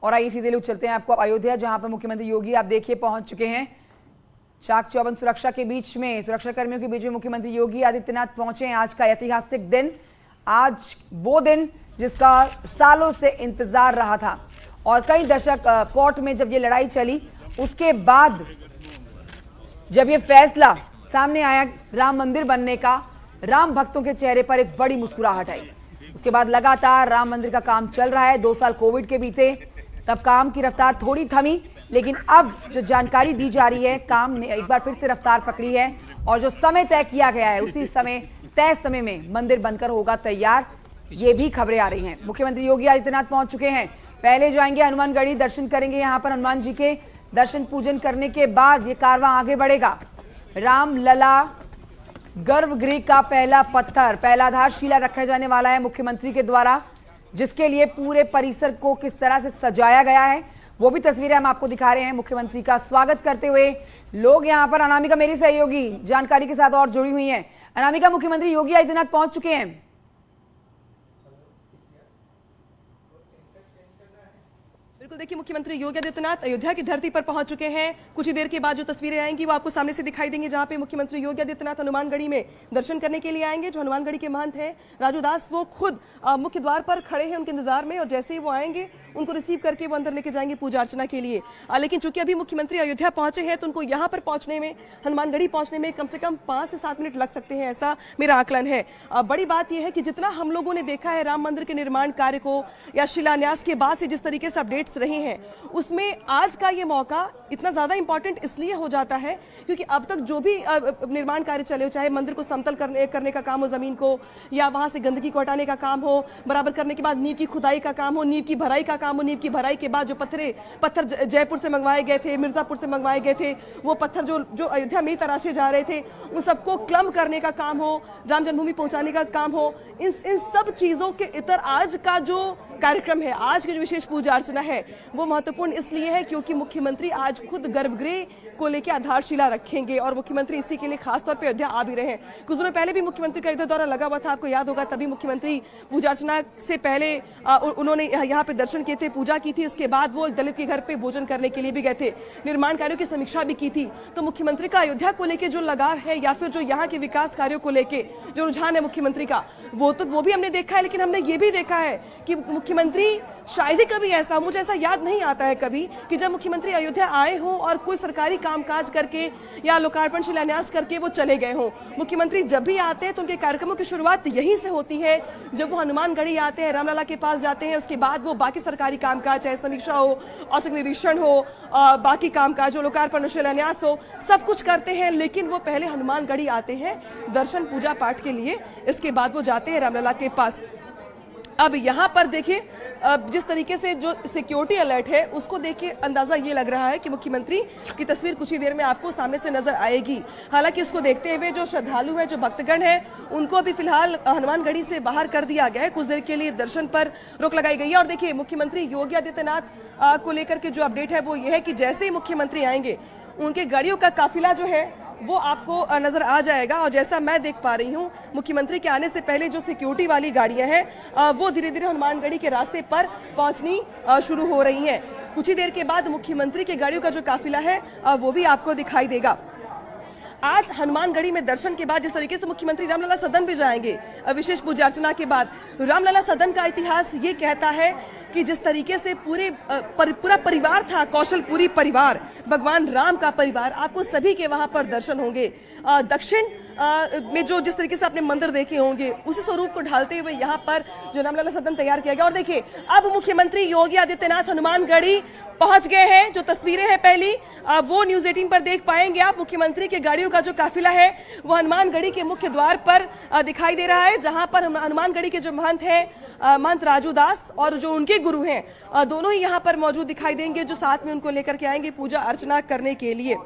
और आइए सीधे लोग चलते हैं आपको अयोध्या, जहां पर मुख्यमंत्री योगी आप देखिए पहुंच चुके हैं। चाक चौबंद सुरक्षा के बीच में, सुरक्षा कर्मियों के बीच में मुख्यमंत्री योगी आदित्यनाथ पहुंचे हैं। आज का ऐतिहासिक दिन, आज वो दिन जिसका सालों से इंतजार रहा था और कई दशक कोर्ट में जब ये लड़ाई चली, उसके बाद जब ये फैसला सामने आया राम मंदिर बनने का, राम भक्तों के चेहरे पर एक बड़ी मुस्कुराहट आई। उसके बाद लगातार राम मंदिर का काम चल रहा है। 2 साल कोविड के बीते, तब काम की रफ्तार थोड़ी थमी, लेकिन अब जो जानकारी दी जा रही है, काम ने एक बार फिर से रफ्तार पकड़ी है और जो समय तय किया गया है उसी समय, तय समय में मंदिर बनकर होगा तैयार। ये भी खबरें आ रही हैं। मुख्यमंत्री योगी आदित्यनाथ पहुंच चुके हैं। पहले जाएंगे हनुमानगढ़ी, दर्शन करेंगे यहां पर हनुमान जी के। दर्शन पूजन करने के बाद ये कारवां आगे बढ़ेगा। रामलला गर्भगृह का पहला पत्थर, पहला आधारशिला रखा जाने वाला है मुख्यमंत्री के द्वारा, जिसके लिए पूरे परिसर को किस तरह से सजाया गया है वो भी तस्वीरें हम आपको दिखा रहे हैं। मुख्यमंत्री का स्वागत करते हुए लोग यहां पर, अनामिका मेरी सहयोगी जानकारी के साथ और जुड़ी हुई हैं। अनामिका, मुख्यमंत्री योगी आदित्यनाथ पहुंच चुके हैं। बिल्कुल, देखिए मुख्यमंत्री योगी आदित्यनाथ अयोध्या की धरती पर पहुंच चुके हैं। कुछ ही देर के बाद जो तस्वीरें आएंगी वो आपको सामने से दिखाई देंगी, जहां पे मुख्यमंत्री योगी आदित्यनाथ हनुमानगढ़ी में दर्शन करने के लिए आएंगे। जो हनुमानगढ़ी के महंत हैं राजू दास, वो खुद मुख्य द्वार पर खड़े हैं उनके इंतजार में, और जैसे ही वो आएंगे उनको रिसीव करके वो अंदर लेके जाएंगे पूजा अर्चना के लिए। लेकिन चूंकि अभी मुख्यमंत्री अयोध्या पहुंचे हैं तो उनको यहाँ पर पहुंचने में, हनुमानगढ़ी पहुंचने में कम से कम 5 से 7 मिनट लग सकते हैं, ऐसा मेरा आकलन है। बड़ी बात यह है कि जितना हम लोगों ने देखा है राम मंदिर के निर्माण कार्य को या शिलान्यास के बाद से जिस तरीके से अपडेट्स रही हैं, उसमें आज का ये मौका इतना ज्यादा इंपॉर्टेंट इसलिए हो जाता है क्योंकि अब तक जो भी निर्माण कार्य चले हो, चाहे मंदिर को समतल करने का काम हो जमीन को, या वहां से गंदगी को हटाने का काम हो, बराबर करने के बाद नींव की खुदाई का काम हो, नींव की भराई का काम हो, नींव की भराई के बाद जो पत्थर जयपुर से मंगवाए गए थे, मिर्जापुर से मंगवाए गए थे, वो पत्थर जो अयोध्या में ही तराशे जा रहे थे, उन सबको क्लम करने का काम हो, राम जन्मभूमि पहुंचाने का काम हो, इन सब चीजों के इतर आज का जो कार्यक्रम है, आज की जो विशेष पूजा अर्चना है, वो महत्वपूर्ण इसलिए है क्योंकि मुख्यमंत्री आज खुद गर्भगृह को लेकर आधारशिला रखेंगे और मुख्यमंत्री इसी के लिए खासतौर पर अयोध्या आ भी रहे हैं। कुछ दिनों पहले भी मुख्यमंत्री का अयोध्या दौरा लगा हुआ था, आपको याद होगा। तभी मुख्यमंत्री पूजा अर्चना से पहले उन्होंने यहाँ पे दर्शन किए थे, पूजा की थी। इसके बाद वो एक दलित के घर पे भोजन करने के लिए भी गए थे, निर्माण कार्यों की समीक्षा भी की थी। तो मुख्यमंत्री का अयोध्या को लेकर जो लगाव है या फिर जो यहाँ के विकास कार्यों को लेकर जो रुझान है मुख्यमंत्री का, वो भी हमने देखा है। लेकिन हमने ये भी देखा है कि मुख्यमंत्री शायद ही कभी ऐसा, मुझे ऐसा याद नहीं आता है कभी कि जब मुख्यमंत्री अयोध्या आए हों और कोई सरकारी कामकाज करके या लोकार्पण शिलान्यास करके वो चले गए हों। मुख्यमंत्री जब भी आते हैं तो उनके कार्यक्रमों की शुरुआत यहीं से होती है। जब वो हनुमानगढ़ी आते हैं, रामलला के पास जाते हैं, उसके बाद वो बाकी सरकारी कामकाज, चाहे समीक्षा हो, औचक निरीक्षण हो, बाकी कामकाज हो, लोकार्पण शिलान्यास हो, सब कुछ करते हैं। लेकिन वो पहले हनुमानगढ़ी आते हैं दर्शन पूजा पाठ के लिए, इसके बाद वो जाते हैं रामलला के पास। अब यहाँ पर देखिए जिस तरीके से जो सिक्योरिटी अलर्ट है उसको देख के अंदाजा ये लग रहा है कि मुख्यमंत्री की तस्वीर कुछ ही देर में आपको सामने से नजर आएगी। हालांकि इसको देखते हुए जो श्रद्धालु हैं, जो भक्तगण हैं, उनको अभी फिलहाल हनुमानगढ़ी से बाहर कर दिया गया है। कुछ देर के लिए दर्शन पर रोक लगाई गई है। और देखिए मुख्यमंत्री योगी आदित्यनाथ को लेकर के जो अपडेट है वो ये है कि जैसे ही मुख्यमंत्री आएंगे उनके गाड़ियों का काफिला जो है वो आपको नजर आ जाएगा। और जैसा मैं देख पा रही हूँ, मुख्यमंत्री के आने से पहले जो सिक्योरिटी वाली गाड़ियां हैं वो धीरे धीरे हनुमानगढ़ी के रास्ते पर पहुंचनी शुरू हो रही हैं। कुछ ही देर के बाद मुख्यमंत्री के गाड़ियों का जो काफिला है वो भी आपको दिखाई देगा। आज हनुमानगढ़ी में दर्शन के बाद जिस तरीके से मुख्यमंत्री रामलला सदन भी जाएंगे विशेष पूजा अर्चना के बाद, रामलला सदन का इतिहास ये कहता है कि जिस तरीके से पूरा परिवार था, कौशलपुरी परिवार, भगवान राम का परिवार, आपको सभी के वहां पर दर्शन होंगे। दक्षिण में जो जिस तरीके से आपने मंदिर देखे होंगे उसी स्वरूप को ढालते हुए यहाँ पर जो रामलला सदन तैयार किया गया। और देखिए अब मुख्यमंत्री योगी आदित्यनाथ हनुमानगढ़ी पहुंच गए हैं। जो तस्वीरें हैं पहली वो न्यूज 18 पर देख पाएंगे आप। मुख्यमंत्री के गाड़ियों का जो काफिला है वो हनुमानगढ़ी के मुख्य द्वार पर दिखाई दे रहा है, जहां पर हनुमानगढ़ी के जो महंत हैं, महंत राजू दास और जो उनके गुरु हैं, दोनों ही यहाँ पर मौजूद दिखाई देंगे, जो साथ में उनको लेकर के आएंगे पूजा अर्चना करने के लिए।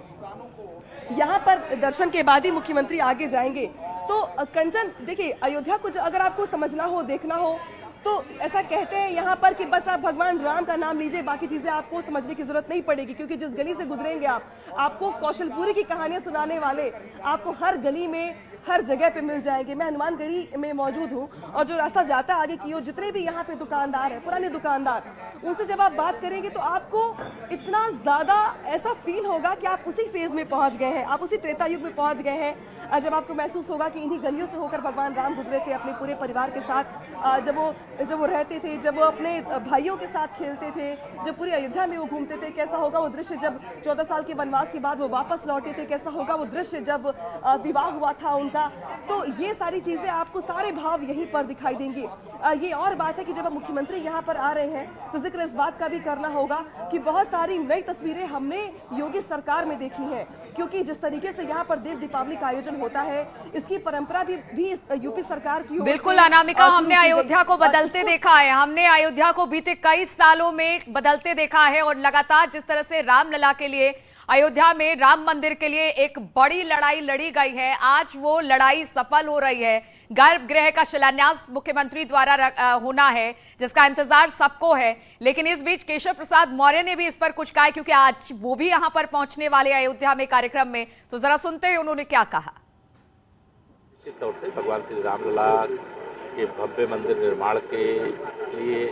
यहाँ पर दर्शन के बाद ही मुख्यमंत्री आगे जाएंगे। तो कंचन देखिए, अयोध्या को अगर आपको समझना हो, देखना हो, तो ऐसा कहते हैं यहाँ पर कि बस आप भगवान राम का नाम लीजिए, बाकी चीजें आपको समझने की जरूरत नहीं पड़ेगी। क्योंकि जिस गली से गुजरेंगे आपको कौशलपुरी की कहानियां सुनाने वाले आपको हर गली में हर जगह पे मिल जाएंगे। मैं हनुमानगढ़ी में मौजूद हूँ और जो रास्ता जाता है आगे की ओर, जितने भी यहाँ पे दुकानदार हैं, पुराने दुकानदार, उनसे जब आप बात करेंगे तो आपको इतना ज्यादा ऐसा फील होगा कि आप उसी फेज में पहुंच गए हैं, आप उसी त्रेता युग में पहुंच गए हैं। जब आपको महसूस होगा कि इन्हीं गलियों से होकर भगवान राम गुजरे थे अपने पूरे परिवार के साथ, जब वो रहते थे, जब वो अपने भाइयों के साथ खेलते थे, जब पूरी अयोध्या में वो घूमते थे, कैसा होगा वो दृश्य जब 14 साल के वनवास के बाद वो वापस लौटे थे, कैसा होगा वो दृश्य जब विवाह हुआ था उनका। तो ये सारी चीजें आपको, सारे भाव यहीं पर दिखाई देंगे। ये और बात है कि जब हम मुख्यमंत्री यहाँ पर आ रहे हैं तो जिक्र इस बात का भी करना होगा कि बहुत सारी नई तस्वीरें हमने योगी सरकार में देखी हैं, क्योंकि जिस तरीके से यहाँ पर देव दीपावली का आयोजन होता है, इसकी परंपरा भी यूपी सरकार की। बिल्कुल अनामिका, हमने अयोध्या को बदलते देखा है, हमने अयोध्या को बीते कई सालों में बदलते देखा है और लगातार जिस तरह से रामलला के लिए, अयोध्या में राम मंदिर के लिए एक बड़ी लड़ाई लड़ी गई है, आज वो लड़ाई सफल हो रही है। गर्भगृह का शिलान्यास मुख्यमंत्री द्वारा होना है, जिसका इंतजार सबको है। लेकिन इस बीच केशव प्रसाद मौर्य ने भी इस पर कुछ कहा है, क्योंकि आज वो भी यहां पर पहुंचने वाले अयोध्या में कार्यक्रम में। तो जरा सुनते हैं उन्होंने क्या कहा। निश्चित तौर से भगवान श्री रामलला के भव्य मंदिर निर्माण के लिए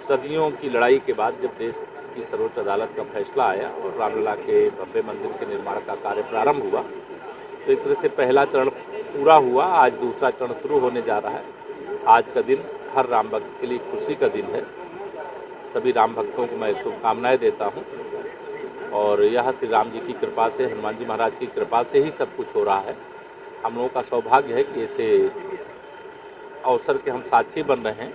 सदियों की लड़ाई के बाद जब देश की सर्वोच्च अदालत का फैसला आया और रामलला के भव्य मंदिर के निर्माण का कार्य प्रारंभ हुआ, तो एक तरह से पहला चरण पूरा हुआ, आज दूसरा चरण शुरू होने जा रहा है। आज का दिन हर राम भक्त के लिए खुशी का दिन है। सभी राम भक्तों को मैं शुभकामनाएं देता हूं और यह श्री राम जी की कृपा से, हनुमान जी महाराज की कृपा से ही सब कुछ हो रहा है। हम लोगों का सौभाग्य है कि ऐसे अवसर के हम साक्षी बन रहे हैं।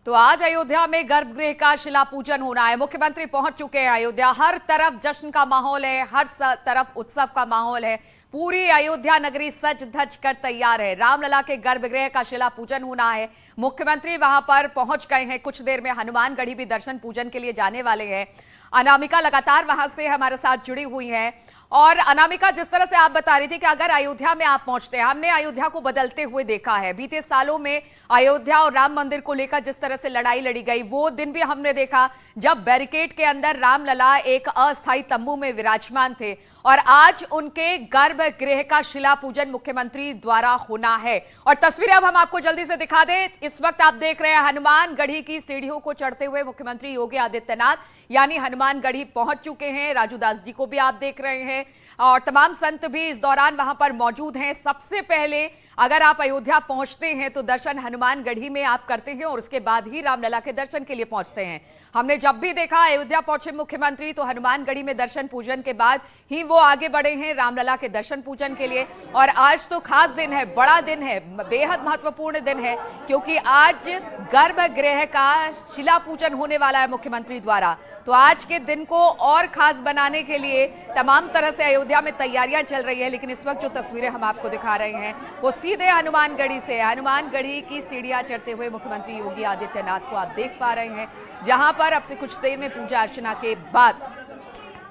तो आज अयोध्या में गर्भगृह का शिला पूजन होना है। मुख्यमंत्री पहुंच चुके हैं अयोध्या। हर तरफ जश्न का माहौल है, हर तरफ उत्सव का माहौल है। पूरी अयोध्या नगरी सज धज कर तैयार है। रामलला के गर्भगृह का शिला पूजन होना है। मुख्यमंत्री वहां पर पहुंच गए हैं। कुछ देर में हनुमानगढ़ी भी दर्शन पूजन के लिए जाने वाले हैं। अनामिका लगातार वहां से हमारे साथ जुड़ी हुई हैं। और अनामिका, जिस तरह से आप बता रही थी कि अगर अयोध्या में आप पहुंचते हैं, हमने अयोध्या को बदलते हुए देखा है। बीते सालों में अयोध्या और राम मंदिर को लेकर जिस तरह से लड़ाई लड़ी गई, वो दिन भी हमने देखा जब बैरिकेड के अंदर रामलला एक अस्थायी तंबू में विराजमान थे। और आज उनके गर्भगृह का शिला पूजन मुख्यमंत्री द्वारा होना है। और तस्वीरें अब हम आपको जल्दी से दिखा दें। इस वक्त आप देख रहे हैं हनुमानगढ़ी की सीढ़ियों को चढ़ते हुए मुख्यमंत्री योगी आदित्यनाथ, यानी हनुमानगढ़ी पहुंच चुके हैं। राजू दास जी को भी आप देख रहे हैं और तमाम संत भी इस दौरान वहां पर मौजूद हैं। सबसे पहले अगर आप अयोध्या पहुंचते हैं तो दर्शन हनुमानगढ़ी में आप करते हैं और उसके बाद ही रामलला के दर्शन के लिए पहुंचते हैं। हमने जब भी देखा अयोध्या पहुंचे मुख्यमंत्री तो हनुमानगढ़ी में दर्शन पूजन के बाद ही वो आगे बढ़े हैं रामलला के दर्शन पूजन के लिए। और आज तो खास दिन है, बड़ा दिन है, बेहद महत्वपूर्ण दिन है, क्योंकि आज गर्भगृह का शिला पूजन होने वाला है मुख्यमंत्री द्वारा। तो आज के दिन को और खास बनाने के लिए तमाम तरह से अयोध्या में तैयारियां चल रही है। लेकिन इस वक्त जो तस्वीरें हम आपको दिखा रहे हैं वो सीधे हनुमानगढ़ी से, हनुमानगढ़ी की सीढ़ियां चढ़ते हुए मुख्यमंत्री योगी आदित्यनाथ को आप देख पा रहे हैं, जहां पर अब से कुछ देर में पूजा अर्चना के बाद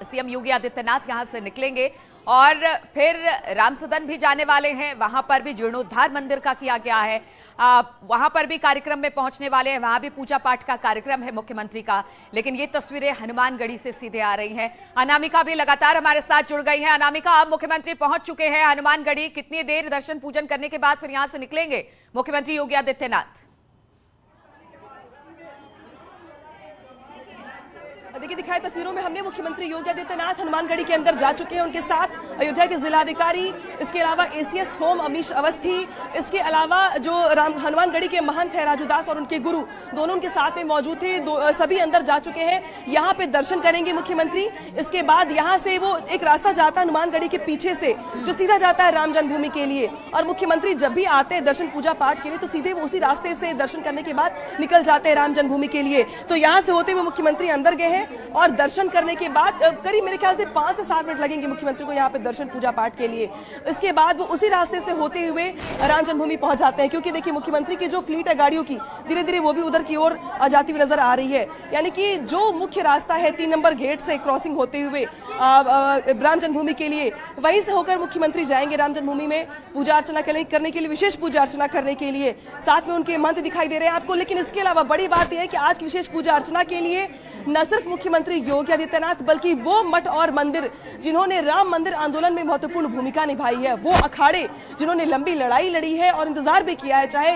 सीएम योगी आदित्यनाथ यहां से निकलेंगे और फिर राम सदन भी जाने वाले हैं। वहां पर भी जीर्णोद्धार मंदिर का किया गया है, वहां पर भी कार्यक्रम में पहुंचने वाले हैं। वहां भी पूजा पाठ का कार्यक्रम है मुख्यमंत्री का। लेकिन ये तस्वीरें हनुमानगढ़ी से सीधे आ रही हैं। अनामिका भी लगातार हमारे साथ जुड़ गई हैं। अनामिका, अब मुख्यमंत्री पहुंच चुके हैं हनुमानगढ़ी। कितनी देर दर्शन पूजन करने के बाद फिर यहां से निकलेंगे मुख्यमंत्री योगी आदित्यनाथ? देखिए, दिखाए तस्वीरों में हमने मुख्यमंत्री योगी आदित्यनाथ हनुमानगढ़ी के अंदर जा चुके हैं। उनके साथ अयोध्या के जिलाधिकारी, इसके अलावा एसीएस होम अमीश अवस्थी, इसके अलावा जो हनुमानगढ़ी के महंत है राजू दास और उनके गुरु, दोनों उनके साथ में मौजूद थे। सभी अंदर जा चुके हैं। यहाँ पे दर्शन करेंगे मुख्यमंत्री। इसके बाद यहाँ से वो एक रास्ता जाता है हनुमानगढ़ी के पीछे से, जो सीधा जाता है राम जन्मभूमि के लिए। और मुख्यमंत्री जब भी आते हैं दर्शन पूजा पाठ के लिए तो सीधे वो उसी रास्ते से दर्शन करने के बाद निकल जाते हैं राम जन्मभूमि के लिए। तो यहाँ से होते हुए मुख्यमंत्री अंदर गए हैं और दर्शन करने के बाद करीब मेरे ख्याल से 5 से 7 मिनट लगेंगे मुख्यमंत्री को यहाँ पे दर्शन पूजा पाठ के लिए। इसके बाद वो उसी रास्ते से होते हुए राम जन्मभूमि पहुंच जाते हैं, क्योंकि देखिए मुख्यमंत्री की जो फ्लीट है गाड़ियों की, धीरे धीरे वो भी उधर की ओर जाती हुई नजर आ रही है। यानी कि जो मुख्य रास्ता है 3 नंबर गेट से क्रॉसिंग होते हुए राम जन्मभूमि के लिए, वहीं से होकर मुख्यमंत्री जाएंगे राम जन्मभूमि में पूजा अर्चना करने के लिए, विशेष पूजा अर्चना करने के लिए। साथ में उनके महंत दिखाई दे रहे हैं आपको। लेकिन इसके अलावा बड़ी बात यह है कि आज की विशेष पूजा अर्चना के लिए न सिर्फ मुख्यमंत्री योगी आदित्यनाथ बल्कि वो मठ और मंदिर जिन्होंने राम मंदिर आंदोलन आंदोलन में महत्वपूर्ण भूमिका निभाई है, वो अखाड़े जिन्होंने लंबी लड़ाई लड़ी है और इंतजार भी किया है, चाहे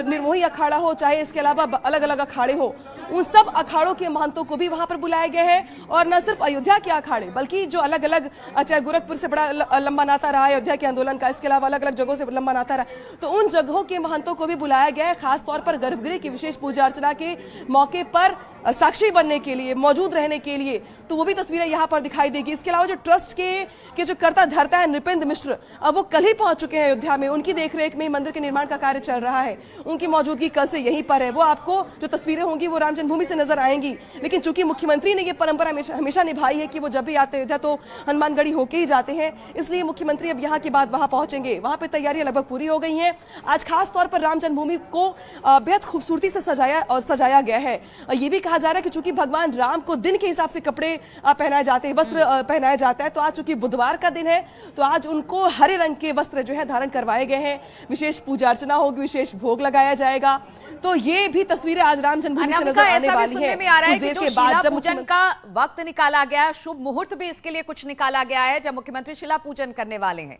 निर्मोही अखाड़ा हो, चाहे इसके अलावा अलग अलग अखाड़े हो, उन सब अखाड़ों के महंतों को भी वहां पर बुलाया गया है। और न सिर्फ अयोध्या के अखाड़े बल्कि जो अलग अलग, चाहे गोरखपुर से बड़ा लंबा नाता रहा है अयोध्या के आंदोलन का, इसके अलावा अलग अलग जगहों से लंबा नाता रहा, तो उन जगहों के महंतों को भी बुलाया गया है, खासतौर पर गर्भगृह की विशेष पूजा अर्चना के मौके पर साक्षी बनने के लिए, मौजूद रहने के लिए। तो वो भी तस्वीरें यहाँ पर दिखाई देगी। इसके अलावा जो ट्रस्ट के जो कर्ता धर्ता है नृपेंद्र मिश्र, अब वो कल ही पहुंच चुके हैं अयोध्या में, उनकी देखरेख में मंदिर के निर्माण का कार्य चल रहा है, उनकी मौजूदगी कल से यहीं पर है। वो आपको जो तस्वीरें होंगी वो राम जन्मभूमि से नजर आएंगी, लेकिन चूंकि मुख्यमंत्री ने ये परंपरा हमेशा निभाई है कि वो जब भी आते हैं अयोध्या तो हनुमानगढ़ी होके ही जाते हैं, इसलिए मुख्यमंत्री अब यहाँ के बाद वहां पहुंचेंगे। वहां पर तैयारियां लगभग पूरी हो गई हैं। आज खास तौर पर राम जन्मभूमि को बेहद खूबसूरती से सजाया गया है। ये भी कहा जा रहा है कि चूंकि भगवान राम को दिन के हिसाब से कपड़े पहनाए जाते हैं, वस्त्र पहनाया जाता है, तो आज चूंकि बुधवार का दिन है तो आज उनको हरे रंग के वस्त्र जो है धारण करवाए गए हैं। विशेष पूजा अर्चना होगी, विशेष भोग लगाया जाएगा। तो ये भी तस्वीरें आज राम जन्मभूमि से नजर आने वाली है। में आ रहा है कि जो शिला पूजन का वक्त निकाला गया, शुभ मुहूर्त भी इसके लिए कुछ निकाला गया है जब मुख्यमंत्री शिला पूजन करने वाले हैं।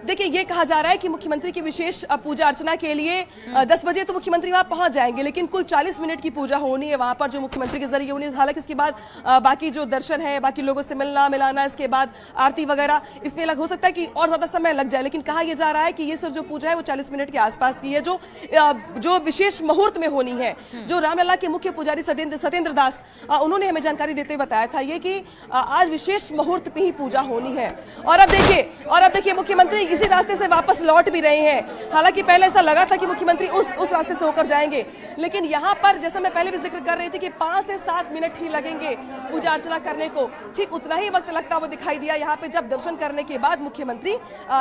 देखिए, ये कहा जा रहा है कि मुख्यमंत्री की विशेष पूजा अर्चना के लिए 10 बजे तो मुख्यमंत्री वहां पहुंच जाएंगे, लेकिन कुल 40 मिनट की पूजा होनी है वहां पर जो मुख्यमंत्री के जरिए होनी है। हालांकि उसके बाद बाकी जो दर्शन है, बाकी लोगों से मिलना मिलाना, इसके बाद आरती वगैरह, इसमें हो सकता है कि और ज्यादा समय लग जाए, लेकिन कहा यह जा रहा है कि ये सब जो पूजा है वो 40 मिनट के आसपास की है, जो विशेष मुहूर्त में होनी है। जो रामलला के मुख्य पुजारी सत्येंद्र दास, उन्होंने हमें जानकारी देते हुए बताया था ये कि आज विशेष मुहूर्त पे ही पूजा होनी है। और अब देखिए मुख्यमंत्री इसी रास्ते से वापस लौट भी रहे हैं। हालांकि पहले ऐसा लगा था कि मुख्यमंत्री उस रास्ते से होकर जाएंगे, लेकिन यहाँ पर जैसा मैं पहले भी जिक्र कर रही थी कि 5 से 7 मिनट ही लगेंगे पूजा अर्चना करने को। ठीक उतना ही वक्त लगता हुआ दिखाई दिया यहाँ पे जब दर्शन करने के बाद मुख्यमंत्री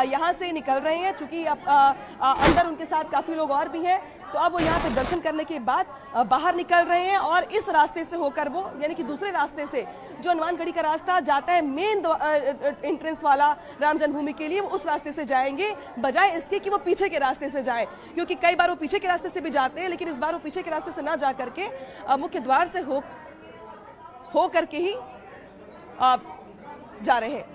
यहाँ से निकल रहे हैं। चूंकि अंदर उनके साथ काफी लोग और भी हैं, तो अब वो यहाँ पे दर्शन करने के बाद बाहर निकल रहे हैं और इस रास्ते से होकर वो, यानी कि दूसरे रास्ते से जो हनुमानगढ़ी का रास्ता जाता है मेन एंट्रेंस वाला राम जन्मभूमि के लिए, वो उस रास्ते से जाएंगे, बजाय इसके कि वो पीछे के रास्ते से जाएं। क्योंकि कई बार वो पीछे के रास्ते से भी जाते हैं, लेकिन इस बार वो पीछे के रास्ते से ना जा करके मुख्य द्वार से हो करके ही जा रहे हैं।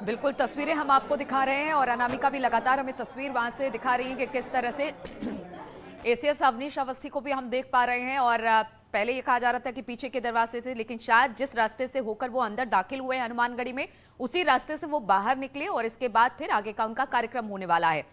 बिल्कुल, तस्वीरें हम आपको दिखा रहे हैं और अनामिका भी लगातार हमें तस्वीर वहां से दिखा रही है कि किस तरह से एसीएस अवनीश अवस्थी को भी हम देख पा रहे हैं। और पहले ये कहा जा रहा था कि पीछे के दरवाजे से, लेकिन शायद जिस रास्ते से होकर वो अंदर दाखिल हुए हनुमानगढ़ी में, उसी रास्ते से वो बाहर निकले और इसके बाद फिर आगे का उनका कार्यक्रम होने वाला है।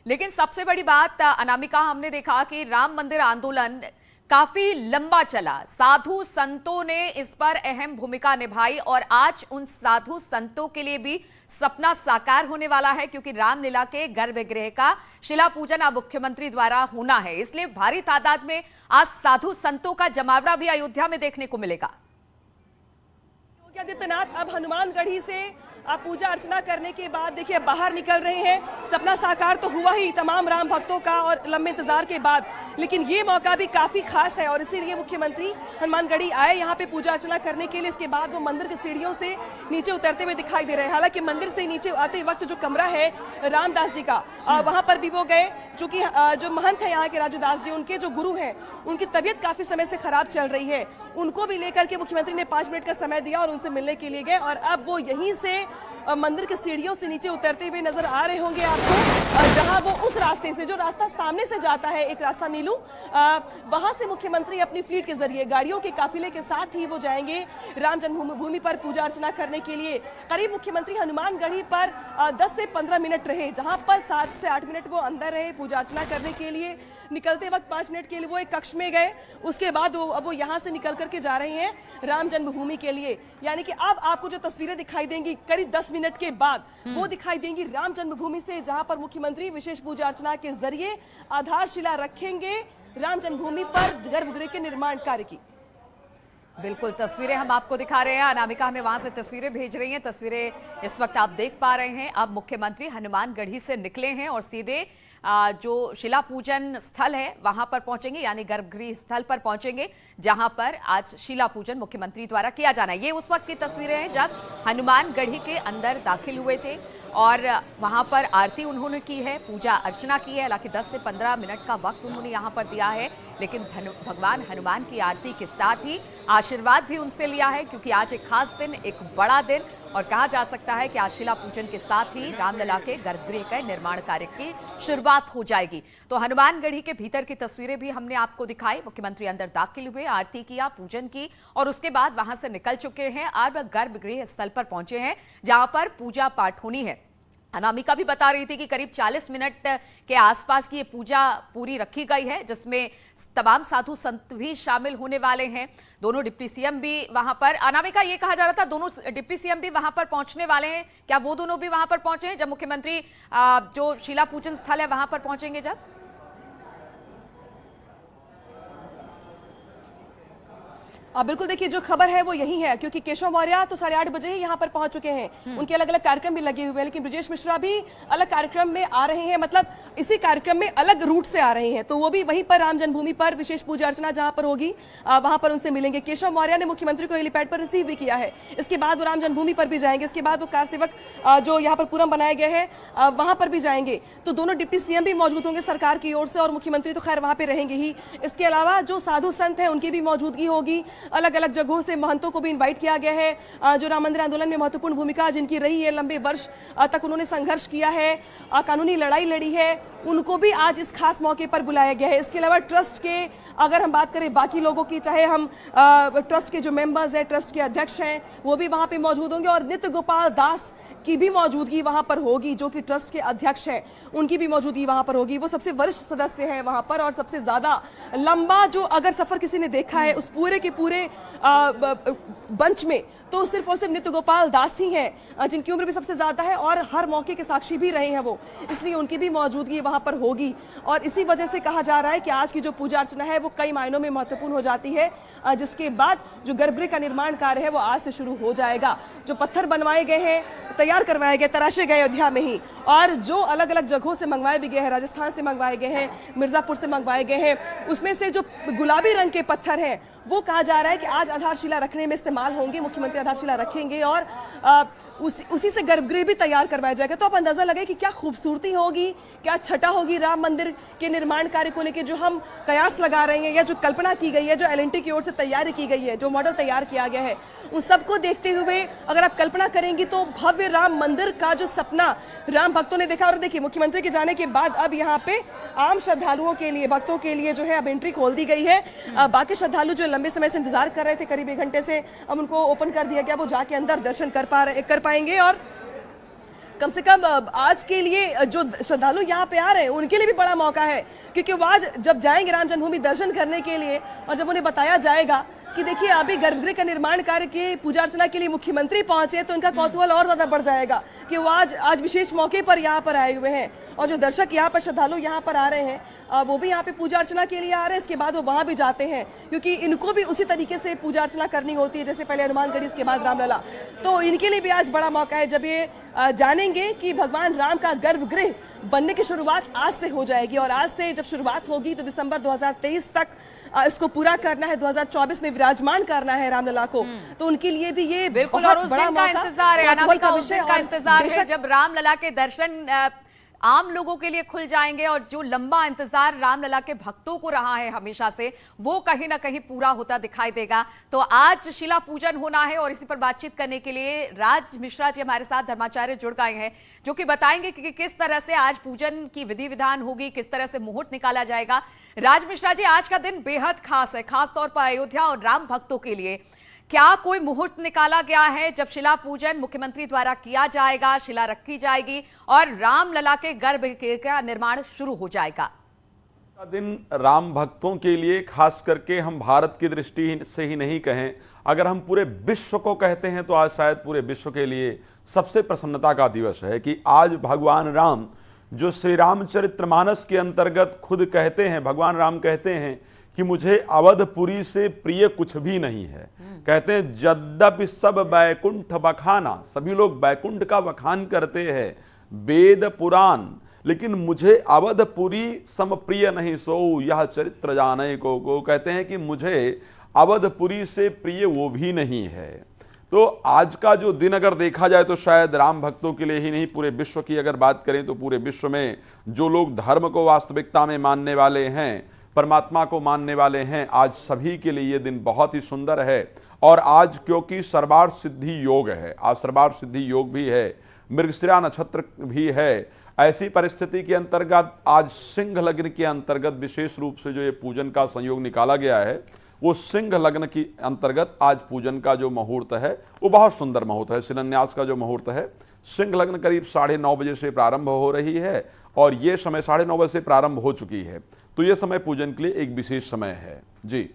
लेकिन सबसे बड़ी बात अनामिका, हमने देखा कि राम मंदिर आंदोलन काफी लंबा चला, साधु संतों ने इस पर अहम भूमिका निभाई और आज उन साधु संतों के लिए भी सपना साकार होने वाला है, क्योंकि रामलीला के गर्भगृह का शिला पूजन अब मुख्यमंत्री द्वारा होना है। इसलिए भारी तादाद में आज साधु संतों का जमावड़ा भी अयोध्या में देखने को मिलेगा। योगी आदित्यनाथ अब हनुमानगढ़ी से पूजा अर्चना करने के बाद देखिए बाहर निकल रहे हैं। सपना साकार तो हुआ ही तमाम राम भक्तों का और लंबे इंतजार के बाद, लेकिन ये मौका भी काफी खास है और इसीलिए मुख्यमंत्री हनुमानगढ़ी आए यहाँ पे पूजा अर्चना करने के लिए। इसके बाद वो मंदिर की सीढ़ियों से नीचे उतरते हुए दिखाई दे रहे हैं। हालांकि मंदिर से नीचे आते वक्त जो कमरा है रामदास जी का, वहां पर भी वो गए। चूंकि जो महंत है यहाँ के राजू दास जी, उनके जो गुरु हैं, उनकी तबीयत काफी समय से खराब चल रही है, उनको भी लेकर के मुख्यमंत्री ने 5 मिनट का समय दिया और उनसे मिलने के लिए गए। और अब वो यहीं से मंदिर की सीढ़ियों से नीचे उतरते हुए नजर आ रहे होंगे आपको, जहां वो उस रास्ते से, जो रास्ता सामने से जाता है, एक रास्ता नीलू, वहां से मुख्यमंत्री अपनी फ्लीट के जरिए गाड़ियों के काफिले के साथ ही वो जाएंगे राम जन्मभूमि पर पूजा अर्चना करने के लिए। करीब मुख्यमंत्री हनुमानगढ़ी पर 10 से 15 मिनट रहे, जहां पर 7 से 8 मिनट वो अंदर रहे पूजा अर्चना करने के लिए। निकलते वक्त 5 मिनट के लिए वो एक कक्ष में गए, उसके बाद वो यहाँ से निकल करके जा रहे हैं राम जन्मभूमि के लिए। यानी कि अब आपको जो तस्वीरें दिखाई देंगी करीब 10 मिनट के बाद वो दिखाई देंगी राम जन्मभूमि से, जहां पर मुख्यमंत्री विशेष पूजा अर्चना के जरिए आधारशिला रखेंगे राम जन्मभूमि पर गर्भगृह के निर्माण कार्य की। बिल्कुल, तस्वीरें हम आपको दिखा रहे हैं। अनामिका हमें वहां से तस्वीरें भेज रही हैं। तस्वीरें इस वक्त आप देख पा रहे हैं। अब मुख्यमंत्री हनुमानगढ़ी से निकले हैं और सीधे जो शिला पूजन स्थल है वहां पर पहुंचेंगे, यानी गर्भगृह स्थल पर पहुंचेंगे, जहां पर आज शिला पूजन मुख्यमंत्री द्वारा किया जाना है। ये उस वक्त की तस्वीरें हैं जब हनुमानगढ़ी के अंदर दाखिल हुए थे और वहां पर आरती उन्होंने की है, पूजा अर्चना की है। हालांकि 10 से 15 मिनट का वक्त उन्होंने यहां पर दिया है, लेकिन भगवान हनुमान की आरती के साथ ही आशीर्वाद भी उनसे लिया है, क्योंकि आज एक खास दिन, एक बड़ा दिन, और कहा जा सकता है कि आज शिला पूजन के साथ ही रामलला के गर्भगृह के निर्माण कार्य की शुरुआत हो जाएगी। तो हनुमानगढ़ी के भीतर की तस्वीरें भी हमने आपको दिखाई। मुख्यमंत्री अंदर दाखिल हुए, आरती किया, पूजन की और उसके बाद वहां से निकल चुके हैं। अब गर्भगृह स्थल पर पहुंचे हैं जहां पर पूजा पाठ होनी है। अनामिका भी बता रही थी कि करीब 40 मिनट के आसपास की ये पूजा पूरी रखी गई है, जिसमें तमाम साधु संत भी शामिल होने वाले हैं। दोनों डिप्टी सीएम भी वहां पर, अनामिका ये कहा जा रहा था दोनों डिप्टी सीएम भी वहां पर पहुंचने वाले हैं, क्या वो दोनों भी वहां पर पहुंचे हैं जब मुख्यमंत्री जो शिला पूजन स्थल है वहां पर पहुंचेंगे? जब बिल्कुल, देखिए जो खबर है वो यही है, क्योंकि केशव मौर्य तो 8:30 बजे ही यहाँ पर पहुंच चुके हैं। उनके अलग अलग कार्यक्रम भी लगे हुए हैं, लेकिन ब्रजेश मिश्रा भी अलग कार्यक्रम में आ रहे हैं, मतलब इसी कार्यक्रम में अलग रूट से आ रहे हैं। तो वो भी वहीं पर राम जन्मभूमि पर विशेष पूजा अर्चना जहां पर होगी वहां पर उनसे मिलेंगे। केशव मौर्य ने मुख्यमंत्री को हेलीपैड पर रिसीव भी किया है। इसके बाद वो राम जन्मभूमि पर भी जाएंगे। इसके बाद वो कार सेवक जो यहाँ पर पूरम बनाए गए हैं वहां पर भी जाएंगे। तो दोनों डिप्टी सीएम भी मौजूद होंगे सरकार की ओर से, और मुख्यमंत्री तो खैर वहां पर रहेंगे ही। इसके अलावा जो साधु संत हैं उनकी भी मौजूदगी होगी। अलग अलग जगहों से महंतों को भी इनवाइट किया गया है, जो राम मंदिर आंदोलन में महत्वपूर्ण भूमिका जिनकी रही है, लंबे वर्ष तक उन्होंने संघर्ष किया है, कानूनी लड़ाई लड़ी है, उनको भी आज इस खास मौके पर बुलाया गया है। इसके अलावा ट्रस्ट के अगर हम बात करें बाकी लोगों की, चाहे हम ट्रस्ट के जो मेंबर्स हैं, ट्रस्ट के अध्यक्ष हैं, वो भी वहां पे मौजूद होंगे, और नित्य गोपाल दास की भी मौजूदगी वहां पर होगी, जो कि ट्रस्ट के अध्यक्ष हैं, उनकी भी मौजूदगी वहां पर होगी। वो सबसे वरिष्ठ सदस्य हैं वहां पर, और सबसे ज्यादा लंबा जो अगर सफर किसी ने देखा है उस पूरे के पूरे बंच में, तो सिर्फ और सिर्फ नित्य गोपाल दास ही हैं, जिनकी उम्र भी सबसे ज्यादा है और हर मौके के साक्षी भी रहे हैं वो, इसलिए उनकी भी मौजूदगी वहां पर होगी। और इसी वजह से कहा जा रहा है कि आज की जो पूजा अर्चना है वो कई मायनों में महत्वपूर्ण हो जाती है, जिसके बाद जो गर्भगृह का निर्माण कार्य है वो आज से शुरू हो जाएगा। जो पत्थर बनवाए गए हैं, तैयार करवाए गए, तराशे गए अयोध्या में ही, और जो अलग अलग जगहों से मंगवाए भी गए हैं, राजस्थान से मंगवाए गए हैं, मिर्जापुर से मंगवाए गए हैं, उसमें से जो गुलाबी रंग के पत्थर हैं वो कहा जा रहा है कि आज आधारशिला रखने में इस्तेमाल होंगे। मुख्यमंत्री आधारशिला रखेंगे और उसी से गर्भगृह भी तैयार करवाया जाएगा। तो आप अंदाजा लगाए कि क्या खूबसूरती होगी, क्या छटा होगी राम मंदिर के निर्माण कार्य को लेकर जो हम कयास लगा रहे हैं, या जो कल्पना की गई है, जो एलएनटी की ओर से तैयारी की गई है, जो मॉडल तैयार किया गया है, उन सबको देखते हुए अगर आप कल्पना करेंगी तो भव्य राम मंदिर का जो सपना राम भक्तों ने देखा। और देखिए, मुख्यमंत्री के जाने के बाद अब यहाँ पे आम श्रद्धालुओं के लिए, भक्तों के लिए जो है अब एंट्री खोल दी गई है। बाकी श्रद्धालु जो लंबे समय से इंतजार कर रहे थे, करीब 1 घंटे से, अब उनको ओपन कर दिया गया, वो जाके अंदर दर्शन कर पाएंगे। और कम से कम आज के लिए जो श्रद्धालु यहाँ पे आ रहे हैं उनके लिए भी बड़ा मौका है, क्योंकि वो आज जब जाएंगे राम जन्मभूमि दर्शन करने के लिए, और जब उन्हें बताया जाएगा कि देखिए अभी गर्भगृह का निर्माण कार्य की पूजा अर्चना के लिए मुख्यमंत्री पहुंचे, तो इनका कौतूहल और ज्यादा बढ़ जाएगा कि वो आज विशेष मौके पर यहाँ पर आए हुए हैं। और जो दर्शक यहाँ पर, श्रद्धालु यहाँ पर आ रहे हैं, वो भी यहाँ पे पूजा अर्चना के लिए आ रहे हैं। इसके बाद वो वहां भी जाते हैं, क्योंकि इनको भी उसी तरीके से पूजा अर्चना करनी होती है जैसे पहले हनुमानगढ़ी, इसके बाद रामलला। तो इनके लिए भी आज बड़ा मौका है, जब ये जानेंगे कि भगवान राम का गर्भगृह बनने की शुरुआत आज से हो जाएगी। और आज से जब शुरुआत होगी तो दिसंबर 2023 तक इसको पूरा करना है, 2024 में विराजमान करना है रामलला को। तो उनके लिए भी ये बिल्कुल, और उस दिन का इंतजार है अनामिका, उस दिन का इंतजार है जब रामलला के दर्शन आम लोगों के लिए खुल जाएंगे, और जो लंबा इंतजार रामलला के भक्तों को रहा है हमेशा से, वो कहीं ना कहीं पूरा होता दिखाई देगा। तो आज शिला पूजन होना है, और इसी पर बातचीत करने के लिए राज मिश्रा जी हमारे साथ, धर्माचार्य, जुड़ गए हैं, जो कि बताएंगे कि किस तरह से आज पूजन की विधि विधान होगी, किस तरह से मुहूर्त निकाला जाएगा। राज मिश्रा जी, आज का दिन बेहद खास है, खासतौर पर अयोध्या और राम भक्तों के लिए। क्या कोई मुहूर्त निकाला गया है जब शिला पूजन मुख्यमंत्री द्वारा किया जाएगा, शिला रखी जाएगी और रामलला के गर्भगृह का निर्माण शुरू हो जाएगा? दिन राम भक्तों के लिए, खास करके हम भारत की दृष्टि से ही नहीं कहें, अगर हम पूरे विश्व को कहते हैं तो आज शायद पूरे विश्व के लिए सबसे प्रसन्नता का दिवस है कि आज भगवान राम, जो श्री रामचरितमानस के अंतर्गत खुद कहते हैं, भगवान राम कहते हैं कि मुझे अवधपुरी से प्रिय कुछ भी नहीं है। कहते हैं यद्यपि सब बैकुंठ बखाना, सभी लोग बैकुंठ का बखान करते हैं, वेद पुराण, लेकिन मुझे अवधपुरी सम प्रिय नहीं सो यह चरित्र जाने को। कहते हैं कि मुझे अवधपुरी से प्रिय वो भी नहीं है। तो आज का जो दिन अगर देखा जाए तो शायद राम भक्तों के लिए ही नहीं, पूरे विश्व की अगर बात करें तो पूरे विश्व में जो लोग धर्म को वास्तविकता में मानने वाले हैं, परमात्मा को मानने वाले हैं, आज सभी के लिए ये दिन बहुत ही सुंदर है। और आज क्योंकि सर्वार्थ सिद्धि योग है, आज सर्वार्थ सिद्धि योग भी है, मृगशिरा नक्षत्र भी है, ऐसी परिस्थिति के अंतर्गत आज सिंह लग्न के अंतर्गत विशेष रूप से जो ये पूजन का संयोग निकाला गया है, वो सिंह लग्न की अंतर्गत आज पूजन का जो मुहूर्त है वो बहुत सुंदर मुहूर्त है। शिलान्यास का जो मुहूर्त है, सिंह लग्न करीब 9:30 बजे से प्रारंभ हो रही है और ये समय 9:30 बजे से प्रारंभ हो चुकी है। तो ये समय पूजन के लिए एक विशेष समय है जी।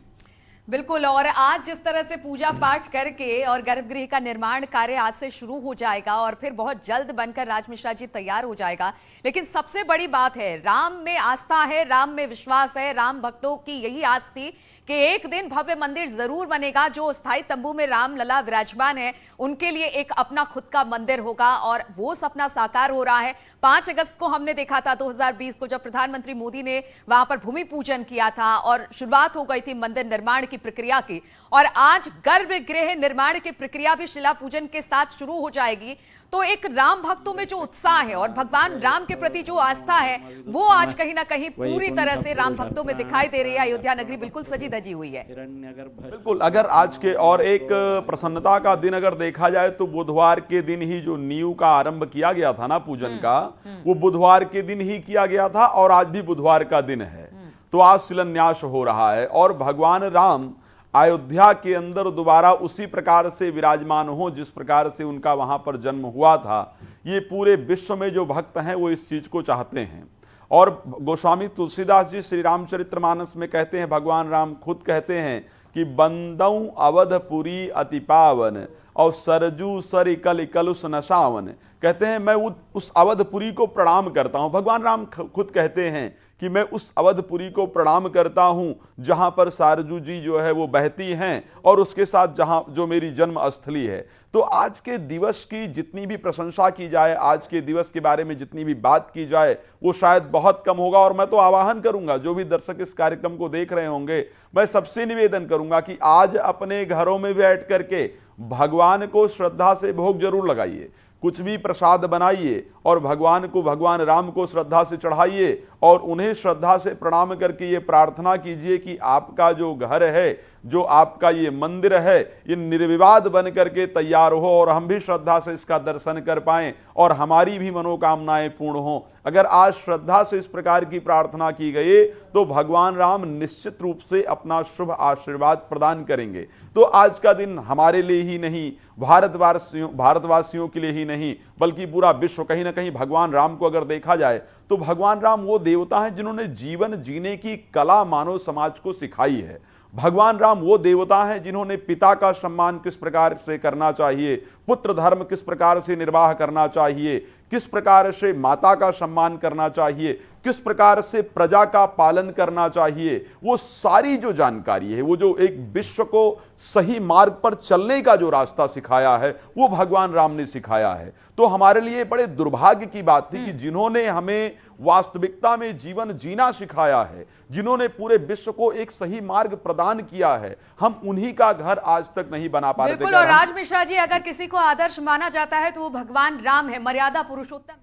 बिल्कुल, और आज जिस तरह से पूजा पाठ करके और गर्भगृह का निर्माण कार्य आज से शुरू हो जाएगा और फिर बहुत जल्द बनकर राज मिश्रा जी तैयार हो जाएगा। लेकिन सबसे बड़ी बात है, राम में आस्था है, राम में विश्वास है। राम भक्तों की यही आस थी कि एक दिन भव्य मंदिर जरूर बनेगा। जो स्थायी तंबू में राम लला विराजमान है उनके लिए एक अपना खुद का मंदिर होगा और वो सपना साकार हो रहा है। 5 अगस्त को हमने देखा था 2020 को, जब प्रधानमंत्री मोदी ने वहां पर भूमि पूजन किया था और शुरुआत हो गई थी मंदिर निर्माण की प्रक्रिया की। और आज गर्भगृह निर्माण की प्रक्रिया भी शिला पूजन के साथ शुरू हो जाएगी। तो एक राम भक्तों में जो उत्साह है और भगवान राम के प्रति जो आस्था है वो आज कहीं ना कहीं पूरी तरह से राम भक्तों में दिखाई दे रही है। अयोध्या नगरी बिल्कुल सजी धजी हुई है। बिल्कुल, अगर आज के और एक प्रसन्नता का दिन अगर देखा जाए तो बुधवार के दिन ही जो नींव का आरंभ किया गया था ना पूजन का, वो बुधवार के दिन ही किया गया था और आज भी बुधवार का दिन है। तो आज शिलान्यास हो रहा है और भगवान राम अयोध्या के अंदर दोबारा उसी प्रकार से विराजमान हो जिस प्रकार से उनका वहां पर जन्म हुआ था। ये पूरे विश्व में जो भक्त हैं वो इस चीज को चाहते हैं। और गोस्वामी तुलसीदास जी श्री रामचरितमानस में कहते हैं, भगवान राम खुद कहते हैं कि बंदऊ अवधपुरी अति पावन और सरजू सरि कल कलुष नसावन। कहते हैं मैं उस अवधपुरी को प्रणाम करता हूं। भगवान राम खुद कहते हैं कि मैं उस अवधपुरी को प्रणाम करता हूं जहां पर सारजू जी जो है वो बहती हैं और उसके साथ जहां जो मेरी जन्म स्थली है। तो आज के दिवस की जितनी भी प्रशंसा की जाए, आज के दिवस के बारे में जितनी भी बात की जाए, वो शायद बहुत कम होगा। और मैं तो आह्वान करूंगा, जो भी दर्शक इस कार्यक्रम को देख रहे होंगे, मैं सबसे निवेदन करूंगा कि आज अपने घरों में बैठ करके भगवान को श्रद्धा से भोग जरूर लगाइए, कुछ भी प्रसाद बनाइए और भगवान को, भगवान राम को श्रद्धा से चढ़ाइए और उन्हें श्रद्धा से प्रणाम करके ये प्रार्थना कीजिए कि आपका जो घर है, जो आपका ये मंदिर है, ये निर्विवाद बन करके तैयार हो और हम भी श्रद्धा से इसका दर्शन कर पाएं और हमारी भी मनोकामनाएं पूर्ण हो। अगर आज श्रद्धा से इस प्रकार की प्रार्थना की गई तो भगवान राम निश्चित रूप से अपना शुभ आशीर्वाद प्रदान करेंगे। तो आज का दिन हमारे लिए ही नहीं, भारतवासियों के लिए ही नहीं, बल्कि पूरा विश्व, कहीं ना कहीं भगवान राम को अगर देखा जाए तो भगवान राम वो देवता हैं जिन्होंने जीवन जीने की कला मानव समाज को सिखाई है। भगवान राम वो देवता हैं जिन्होंने पिता का सम्मान किस प्रकार से करना चाहिए, पुत्र धर्म किस प्रकार से निर्वाह करना चाहिए, किस प्रकार से माता का सम्मान करना चाहिए, किस प्रकार से प्रजा का पालन करना चाहिए, वो सारी जो जानकारी है, वो जो एक विश्व को सही मार्ग पर चलने का जो रास्ता सिखाया है, वो भगवान राम ने सिखाया है। तो हमारे लिए बड़े दुर्भाग्य की बात थी कि जिन्होंने हमें वास्तविकता में जीवन जीना सिखाया है, जिन्होंने पूरे विश्व को एक सही मार्ग प्रदान किया है, हम उन्हीं का घर आज तक नहीं बना पा रहे थे। बिल्कुल, और राज मिश्रा जी, अगर किसी को आदर्श माना जाता है तो वो भगवान राम है, मर्यादा पुरुषोत्तम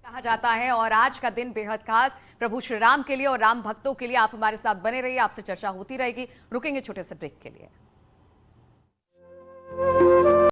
कहा जाता है। और आज का दिन बेहद खास प्रभु श्री राम के लिए और राम भक्तों के लिए। आप हमारे साथ बने रहिए, आपसे चर्चा होती रहेगी। रुकेंगे छोटे से ब्रेक के लिए।